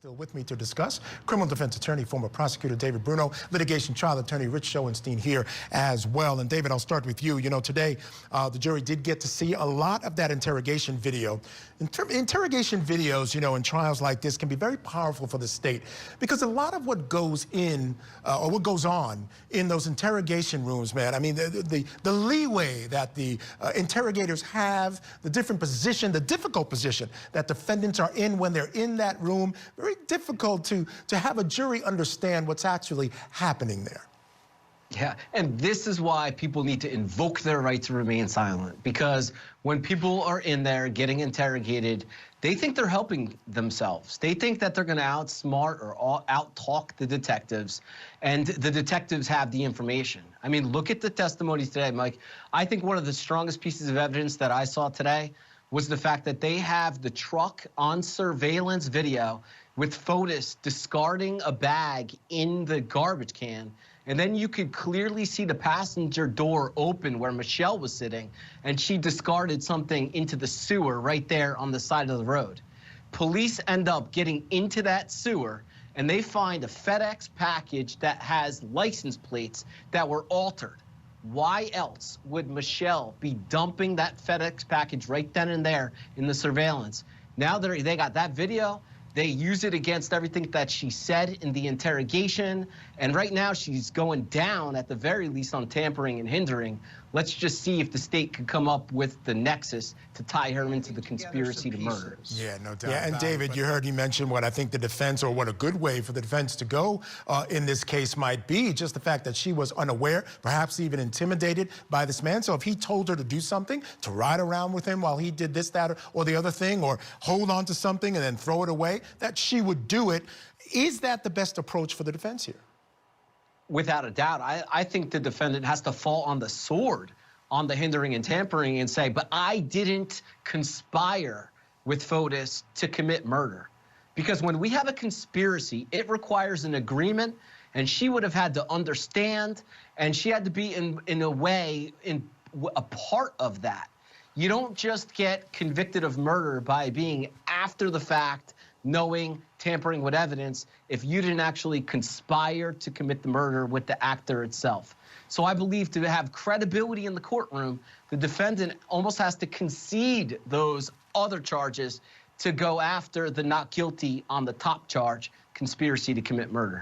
Still with me to discuss, criminal defense attorney, former prosecutor David Bruno, litigation trial attorney Rich Schoenstein here as well. And David, I'll start with you. You know, today the jury did get to see a lot of that interrogation video. Interrogation videos, you know, in trials like this can be very powerful for the state because a lot of what goes in or what goes on in those interrogation rooms, man, I mean, the leeway that the interrogators have, the different position, the difficult position that defendants are in when they're in that room, very difficult to have a jury understand what's actually happening there. Yeah, and this is why people need to invoke their right to remain silent, because when people are in there getting interrogated, they think they're helping themselves. They think that they're going to outsmart or out-talk the detectives, and the detectives have the information. I mean, look at the testimonies today, Mike. I think one of the strongest pieces of evidence that I saw today was the fact that they have the truck on surveillance video with Fotis discarding a bag in the garbage can. And then you could clearly see the passenger door open where Michelle was sitting, and she discarded something into the sewer right there on the side of the road. Police end up getting into that sewer, and they find a FedEx package that has license plates that were altered. Why else would Michelle be dumping that FedEx package right then and there in the surveillance? Now they got that video. They use it against everything that she said in the interrogation. And right now she's going down at the very least on tampering and hindering. Let's just see if the state could come up with the nexus to tie her into the conspiracy to murder. Yeah, no doubt. Yeah, and David, you heard you mention what I think the defense, or what a good way for the defense to go in this case might be, just the fact that she was unaware, perhaps even intimidated by this man. So if he told her to do something, to ride around with him while he did this, that, or the other thing, or hold on to something and then throw it away, that she would do it. Is that the best approach for the defense here? Without a doubt. I think the defendant has to fall on the sword on the hindering and tampering and say, but I didn't conspire with Fotis to commit murder. Because when we have a conspiracy, it requires an agreement, and she would have had to understand, and she had to be in a way a part of that. You don't just get convicted of murder by being after the fact, knowing, tampering with evidence, if you didn't actually conspire to commit the murder with the actor itself. So I believe to have credibility in the courtroom, the defendant almost has to concede those other charges to go after the not guilty on the top charge, conspiracy to commit murder.